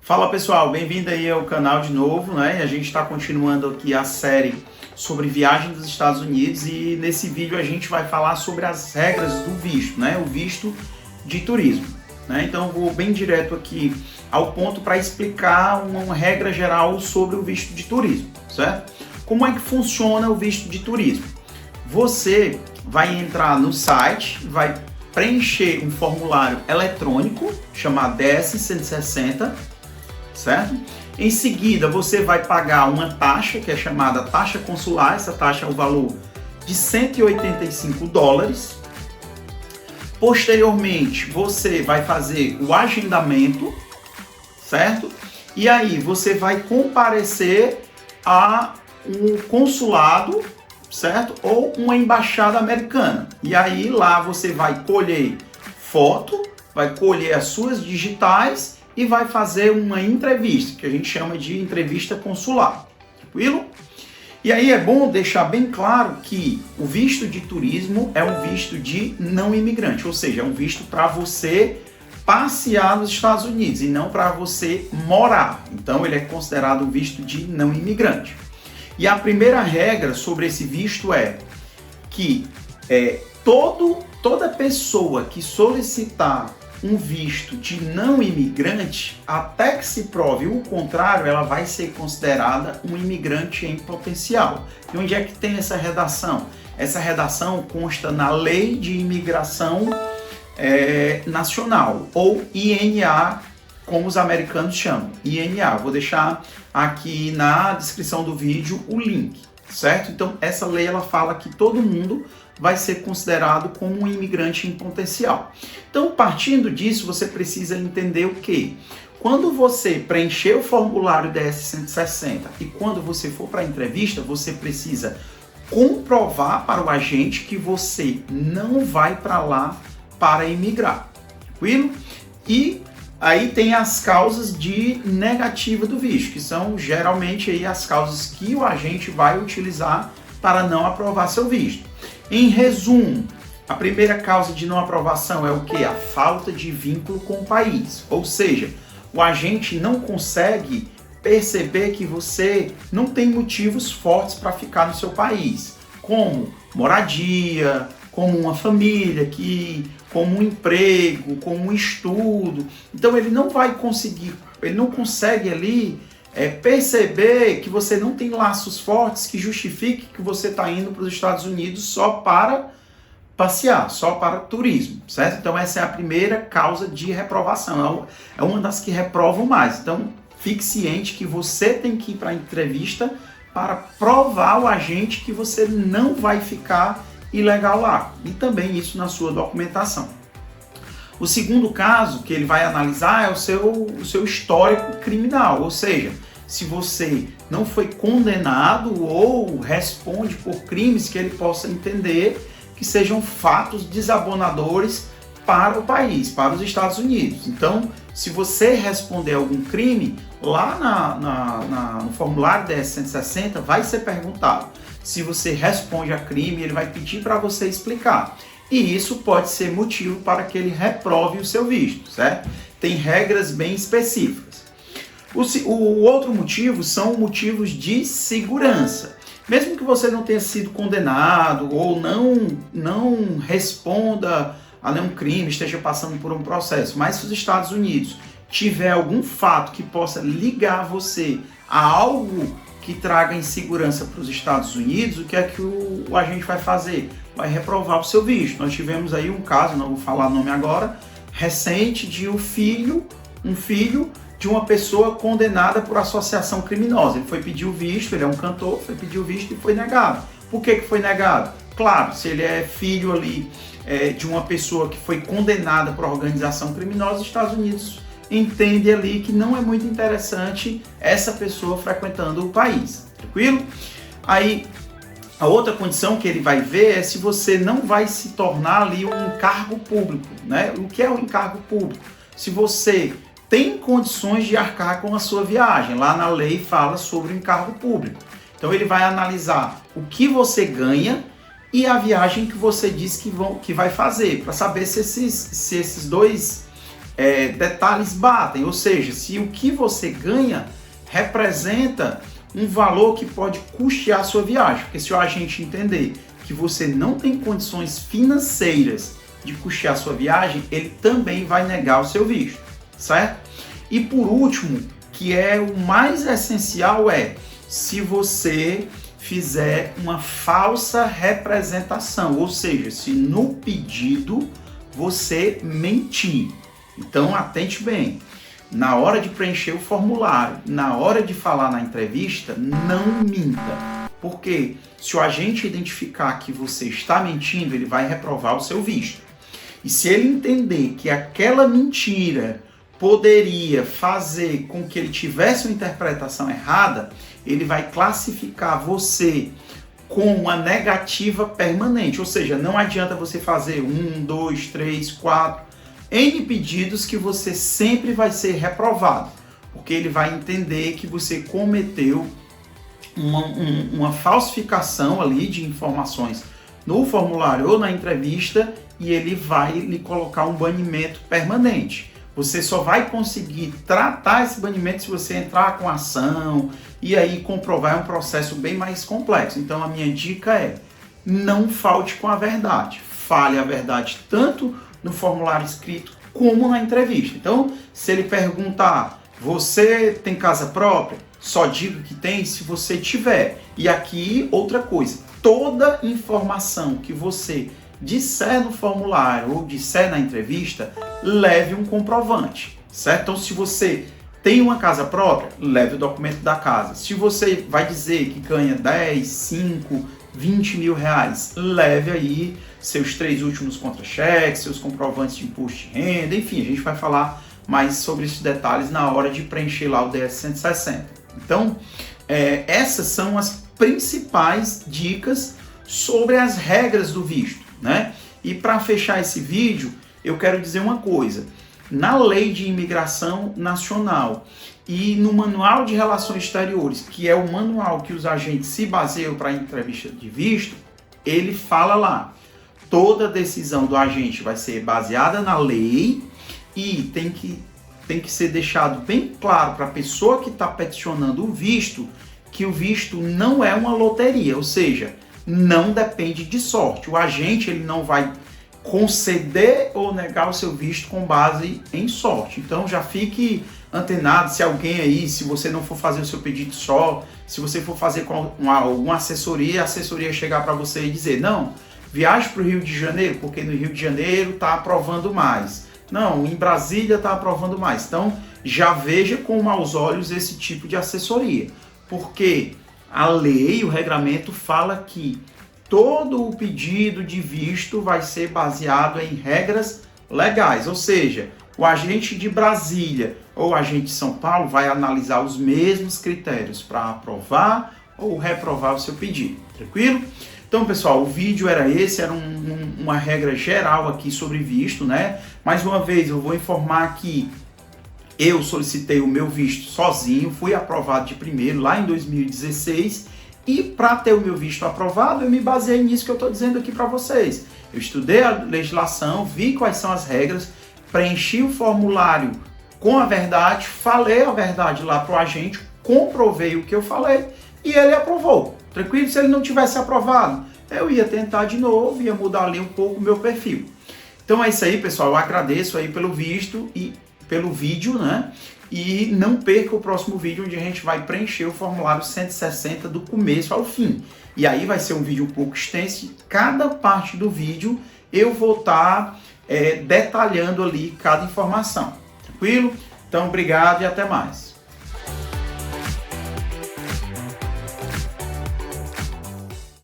Fala pessoal, bem-vindo aí ao canal de novo, né? A gente está continuando aqui a série sobre viagem dos Estados Unidos e nesse vídeo a gente vai falar sobre as regras do visto, né? O visto de turismo, né? Então eu vou bem direto aqui ao ponto para explicar uma regra geral sobre o visto de turismo, certo? Como é que funciona o visto de turismo? Você vai entrar no site, vai preencher um formulário eletrônico chamado DS-160, certo? Em seguida, você vai pagar uma taxa, que é chamada taxa consular. Essa taxa é o valor de $185. Posteriormente, você vai fazer o agendamento, certo? E aí, você vai comparecer a um consulado, certo? Ou uma embaixada americana. E aí, lá você vai colher foto, vai colher as suas digitais e vai fazer uma entrevista, que a gente chama de entrevista consular. Tranquilo? E aí é bom deixar bem claro que o visto de turismo é um visto de não imigrante, ou seja, é um visto para você passear nos Estados Unidos e não para você morar. Então ele é considerado um visto de não imigrante. E a primeira regra sobre esse visto é que toda pessoa que solicitar um visto de não imigrante, até que se prove o contrário, ela vai ser considerada um imigrante em potencial. E onde é que tem essa redação? Essa redação consta na Lei de Imigração Nacional, ou INA, como os americanos chamam, INA. Vou deixar aqui na descrição do vídeo o link, certo? Então, essa lei ela fala que todo mundo vai ser considerado como um imigrante em potencial. Então, partindo disso, você precisa entender o quê? Quando você preencher o formulário DS-160 e quando você for para a entrevista, você precisa comprovar para o agente que você não vai para lá para imigrar. Tranquilo? E aí tem as causas de negativa do visto, que são geralmente aí as causas que o agente vai utilizar para não aprovar seu visto. Em resumo, a primeira causa de não aprovação é o quê? A falta de vínculo com o país. Ou seja, o agente não consegue perceber que você não tem motivos fortes para ficar no seu país, como moradia, como uma família, como um emprego, como um estudo. Então ele não vai conseguir, ele não consegue ali perceber que você não tem laços fortes que justifique que você está indo para os Estados Unidos só para passear, só para turismo, certo? Então essa é a primeira causa de reprovação, é uma das que reprovam mais. Então fique ciente que você tem que ir para a entrevista para provar ao agente que você não vai ficar ilegal lá, e também isso na sua documentação. O segundo caso que ele vai analisar é o seu histórico criminal, ou seja, se você não foi condenado ou responde por crimes que ele possa entender que sejam fatos desabonadores para o país, para os Estados Unidos. Então, se você responder algum crime, lá no formulário DS-160 vai ser perguntado. Se você responde a crime, ele vai pedir para você explicar. E isso pode ser motivo para que ele reprove o seu visto, certo? Tem regras bem específicas. O outro motivo são motivos de segurança. Mesmo que você não tenha sido condenado ou não responda a nenhum crime, esteja passando por um processo, mas se os Estados Unidos tiver algum fato que possa ligar você a algo que traga insegurança para os Estados Unidos, o que é que o agente vai fazer? Vai reprovar o seu visto. Nós tivemos aí um caso, não vou falar o nome agora, recente de um filho de uma pessoa condenada por associação criminosa. Ele foi pedir o visto, ele é um cantor, foi pedir o visto e foi negado. Por que foi negado? Claro, se ele é filho ali de uma pessoa que foi condenada por organização criminosa, os Estados Unidos entende ali que não é muito interessante essa pessoa frequentando o país, tranquilo? Aí, a outra condição que ele vai ver é se você não vai se tornar ali um encargo público, né? O que é um encargo público? Se você tem condições de arcar com a sua viagem, lá na lei fala sobre o encargo público. Então ele vai analisar o que você ganha e a viagem que você diz que vai fazer, para saber se esses dois detalhes batem, ou seja, se o que você ganha representa um valor que pode custear a sua viagem, porque se o agente entender que você não tem condições financeiras de custear a sua viagem, ele também vai negar o seu visto, certo? E por último, que é o mais essencial, se você fizer uma falsa representação, ou seja, se no pedido você mentir. Então atente bem, na hora de preencher o formulário, na hora de falar na entrevista, não minta. Porque se o agente identificar que você está mentindo, ele vai reprovar o seu visto. E se ele entender que aquela mentira poderia fazer com que ele tivesse uma interpretação errada, ele vai classificar você com uma negativa permanente. Ou seja, não adianta você fazer 1, 2, 3, 4, N pedidos que você sempre vai ser reprovado, porque ele vai entender que você cometeu uma falsificação ali de informações no formulário ou na entrevista e ele vai lhe colocar um banimento permanente. Você só vai conseguir tratar esse banimento se você entrar com ação e aí comprovar, um processo bem mais complexo. Então a minha dica é, não falte com a verdade. Fale a verdade tanto no formulário escrito como na entrevista. Então, se ele perguntar, você tem casa própria? Só diga que tem se você tiver. E aqui, outra coisa, toda informação que você disser no formulário ou disser na entrevista, leve um comprovante, certo? Então, se você tem uma casa própria, leve o documento da casa. Se você vai dizer que ganha 10, 5, 20 mil reais, leve aí seus 3 últimos contra-cheques, seus comprovantes de imposto de renda, enfim, a gente vai falar mais sobre esses detalhes na hora de preencher lá o DS-160. Então, essas são as principais dicas sobre as regras do visto, né? E para fechar esse vídeo, eu quero dizer uma coisa. Na Lei de Imigração Nacional e no Manual de Relações Exteriores, que é o manual que os agentes se baseiam para a entrevista de visto, ele fala lá, toda decisão do agente vai ser baseada na lei e tem que ser deixado bem claro para a pessoa que está peticionando o visto que o visto não é uma loteria, ou seja, não depende de sorte. O agente ele não vai conceder ou negar o seu visto com base em sorte. Então já fique antenado se alguém aí, se você não for fazer o seu pedido só, se você for fazer com alguma assessoria, a assessoria chegar para você e dizer, não, viaje para o Rio de Janeiro, porque no Rio de Janeiro está aprovando mais. Não, em Brasília está aprovando mais. Então já veja com maus olhos esse tipo de assessoria, porque a lei, o regramento fala que todo o pedido de visto vai ser baseado em regras legais, ou seja, o agente de Brasília ou o agente de São Paulo vai analisar os mesmos critérios para aprovar ou reprovar o seu pedido, tranquilo? Então, pessoal, o vídeo era esse, era uma regra geral aqui sobre visto, né? Mais uma vez, eu vou informar que eu solicitei o meu visto sozinho, fui aprovado de primeiro lá em 2016 e para ter o meu visto aprovado, eu me baseei nisso que eu estou dizendo aqui para vocês. Eu estudei a legislação, vi quais são as regras, preenchi o formulário com a verdade, falei a verdade lá para o agente, comprovei o que eu falei e ele aprovou. Tranquilo? Se ele não tivesse aprovado, eu ia tentar de novo, ia mudar ali um pouco o meu perfil. Então é isso aí, pessoal. Eu agradeço aí pelo visto e pelo vídeo, né? E não perca o próximo vídeo onde a gente vai preencher o formulário 160 do começo ao fim. E aí vai ser um vídeo um pouco extenso. Cada parte do vídeo eu vou estar detalhando ali cada informação. Tranquilo? Então, obrigado e até mais.